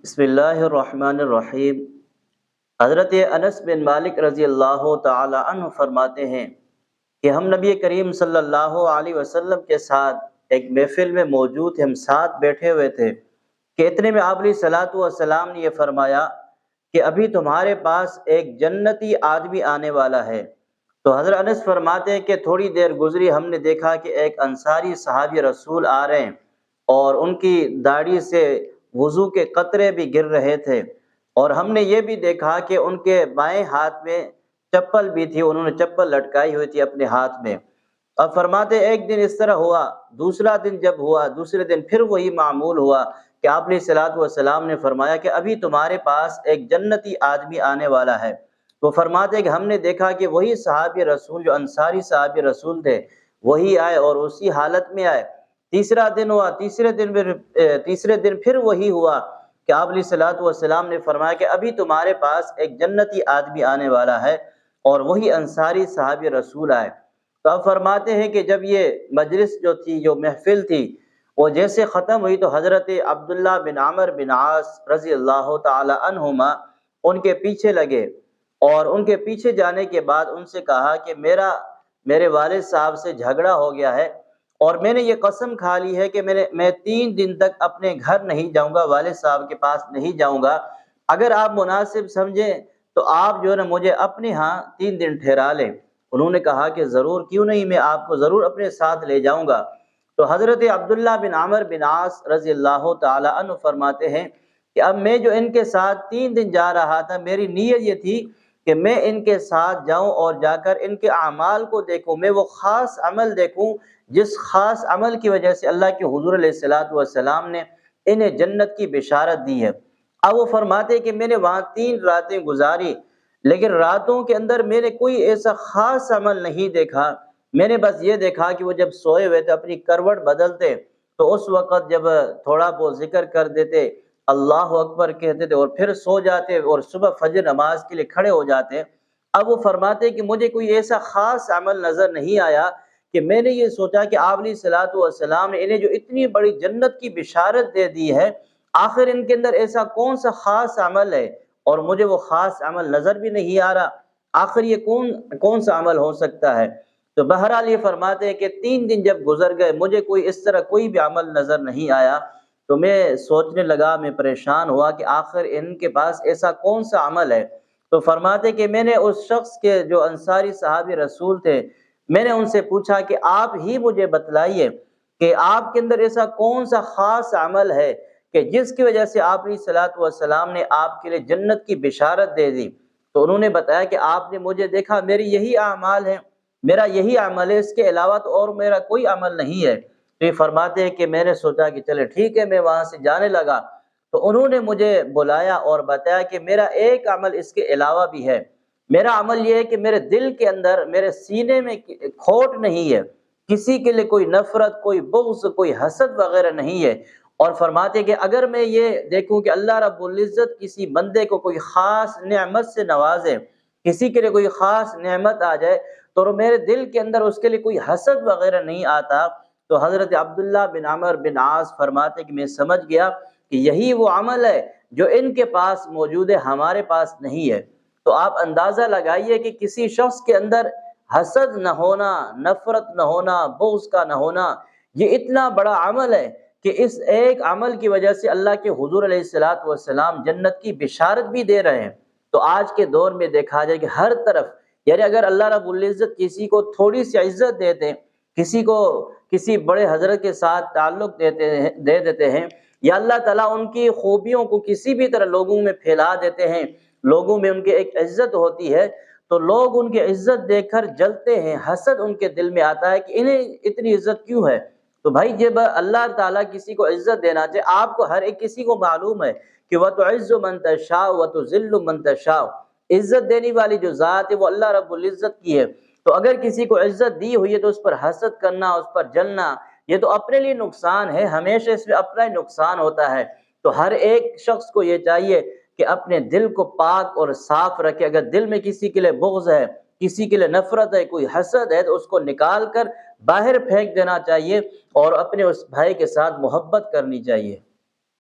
بسم اللہ الرحمن الرحیم۔ حضرت انس بن مالک رضی اللہ تعالی عنہ فرماتے ہیں کہ ہم نبی کریم صلی اللہ علیہ وسلم کے ساتھ ایک محفل میں موجود تھے، ہم ساتھ بیٹھے ہوئے تھے کہ اتنے میں آپ علیہ الصلوۃ والسلام نے یہ فرمایا کہ ابھی تمہارے پاس ایک جنتی آدمی آنے والا ہے۔ تو حضرت انس فرماتے ہیں کہ تھوڑی دیر گزری، ہم نے دیکھا کہ ایک انصاری صحابی رسول آ رہے ہیں اور ان کی داڑھی سے وضو کے قطرے بھی گر رہے تھے، اور ہم نے یہ بھی دیکھا کہ ان کے بائیں ہاتھ میں چپل بھی تھی، انہوں نے چپل لٹکائی ہوئی تھی اپنے ہاتھ میں۔ اب فرماتے ایک دن اس طرح ہوا، دوسرا دن جب ہوا، دوسرے دن پھر وہی معمول ہوا کہ آپ علیہ الصلوۃ والسلام نے فرمایا کہ ابھی تمہارے پاس ایک جنتی آدمی آنے والا ہے۔ وہ فرماتے ہیں کہ ہم نے دیکھا کہ وہی صحابی رسول جو انصاری صحابی رسول تھے وہی آئے اور اسی حالت میں آئے۔ تیسرا دن ہوا، تیسرے دن پھر وہی ہوا کہ آپ علیہ الصلوۃ والسلام نے فرمایا کہ ابھی تمہارے پاس ایک جنتی آدمی آنے والا ہے، اور وہی انصاری صحابی رسول آئے۔ تو اب فرماتے ہیں کہ جب یہ مجلس جو تھی، جو محفل تھی، وہ جیسے ختم ہوئی تو حضرت عبداللہ بن عمر بن عاص رضی اللہ تعالی عنہما ان کے پیچھے لگے، اور ان کے پیچھے جانے کے بعد ان سے کہا کہ میرے والد صاحب سے جھگڑا ہو گیا ہے، اور میں نے یہ قسم کھا لی ہے کہ میں 3 دن تک اپنے گھر نہیں جاؤں گا، والد صاحب کے پاس نہیں جاؤں گا۔ اگر آپ مناسب سمجھیں تو آپ جو ہے نا مجھے اپنے ہاں 3 دن ٹھہرا لیں۔ انہوں نے کہا کہ ضرور، کیوں نہیں، میں آپ کو ضرور اپنے ساتھ لے جاؤں گا۔ تو حضرت عبداللہ بن عمر بن عاص رضی اللہ تعالی عنہ فرماتے ہیں کہ اب میں جو ان کے ساتھ 3 دن جا رہا تھا، میری نیت یہ تھی کہ میں ان کے ساتھ جاؤں اور جا کر ان کے اعمال کو دیکھوں، میں وہ خاص عمل دیکھوں جس خاص عمل کی وجہ سے اللہ کے حضور علیہ الصلوۃ والسلام نے انہیں جنت کی بشارت دی ہے۔ اب وہ فرماتے کہ میں نے وہاں 3 راتیں گزاری، لیکن راتوں کے اندر میں نے کوئی ایسا خاص عمل نہیں دیکھا۔ میں نے بس یہ دیکھا کہ وہ جب سوئے ہوئے تھے اپنی کروٹ بدلتے تو اس وقت جب تھوڑا بہت ذکر کر دیتے، اللہ اکبر کہتے تھے اور پھر سو جاتے اور صبح فجر نماز کے لیے کھڑے ہو جاتے۔ اب وہ فرماتے کہ مجھے کوئی ایسا خاص عمل نظر نہیں آیا کہ میں نے یہ سوچا کہ آپ علیہ الصلوۃ والسلام نے انہیں جو اتنی بڑی جنت کی بشارت دے دی ہے، آخر ان کے اندر ایسا کون سا خاص عمل ہے، اور مجھے وہ خاص عمل نظر بھی نہیں آ رہا۔ آخر یہ کون سا عمل ہو سکتا ہے؟ تو بہرحال یہ فرماتے ہیں کہ 3 دن جب گزر گئے، مجھے اس طرح کوئی بھی عمل نظر نہیں آیا۔ تو میں سوچنے لگا، میں پریشان ہوا کہ آخر ان کے پاس ایسا کون سا عمل ہے۔ تو فرماتے کہ میں نے اس شخص کے جو انصاری صحابی رسول تھے، میں نے ان سے پوچھا کہ آپ ہی مجھے بتلائیے کہ آپ کے اندر ایسا کون سا خاص عمل ہے کہ جس کی وجہ سے آپ علیہ الصلوۃ والسلام نے آپ کے لیے جنت کی بشارت دے دی۔ تو انہوں نے بتایا کہ آپ نے مجھے دیکھا، میری یہی اعمال ہیں، میرا یہی عمل ہے، اس کے علاوہ تو اور میرا کوئی عمل نہیں ہے۔ تو یہ فرماتے ہیں کہ میں نے سوچا کہ چلے ٹھیک ہے، میں وہاں سے جانے لگا۔ تو انہوں نے مجھے بلایا اور بتایا کہ میرا ایک عمل اس کے علاوہ بھی ہے۔ میرا عمل یہ ہے کہ میرے دل کے اندر، میرے سینے میں کھوٹ نہیں ہے، کسی کے لیے کوئی نفرت، کوئی بغض، کوئی حسد وغیرہ نہیں ہے۔ اور فرماتے کہ اگر میں یہ دیکھوں کہ اللہ رب العزت کسی بندے کو کوئی خاص نعمت سے نوازے، کسی کے لیے کوئی خاص نعمت آ جائے، تو میرے دل کے اندر اس کے لیے کوئی حسد وغیرہ نہیں آتا۔ تو حضرت عبداللہ بن عمر بن عاص فرماتے کہ میں سمجھ گیا کہ یہی وہ عمل ہے جو ان کے پاس موجود ہے، ہمارے پاس نہیں ہے۔ تو آپ اندازہ لگائیے کہ کسی شخص کے اندر حسد نہ ہونا، نفرت نہ ہونا، بغض کا نہ ہونا، یہ اتنا بڑا عمل ہے کہ اس ایک عمل کی وجہ سے اللہ کے حضور علیہ الصلوۃ والسلام جنت کی بشارت بھی دے رہے ہیں۔ تو آج کے دور میں دیکھا جائے کہ ہر طرف، یعنی اگر اللہ رب العزت کسی کو تھوڑی سی عزت دیتے، کسی کو کسی بڑے حضرت کے ساتھ تعلق دے دیتے ہیں، یا اللہ تعالیٰ ان کی خوبیوں کو کسی بھی طرح لوگوں میں پھیلا دیتے ہیں، لوگوں میں ان کی ایک عزت ہوتی ہے، تو لوگ ان کی عزت دیکھ کر جلتے ہیں، حسد ان کے دل میں آتا ہے کہ انہیں اتنی عزت کیوں ہے۔ تو بھائی جب اللہ تعالیٰ کسی کو عزت دینا چاہے، آپ کو ہر ایک کسی کو معلوم ہے کہ وَتُعِزُّ مَن تَشَاءُ وَتُذِلُّ مَن تَشَاءُ، عزت دینے والی جو ذات ہے وہ اللہ رب العزت کی ہے۔ تو اگر کسی کو عزت دی ہوئی ہے تو اس پر حسد کرنا، اس پر جلنا، یہ تو اپنے لیے نقصان ہے، ہمیشہ اس میں اپنا ہی نقصان ہوتا ہے۔ تو ہر ایک شخص کو یہ چاہیے کہ اپنے دل کو پاک اور صاف رکھے۔ اگر دل میں کسی کے لیے بغض ہے، کسی کے لیے نفرت ہے، کوئی حسد ہے، تو اس کو نکال کر باہر پھینک دینا چاہیے اور اپنے اس بھائی کے ساتھ محبت کرنی چاہیے۔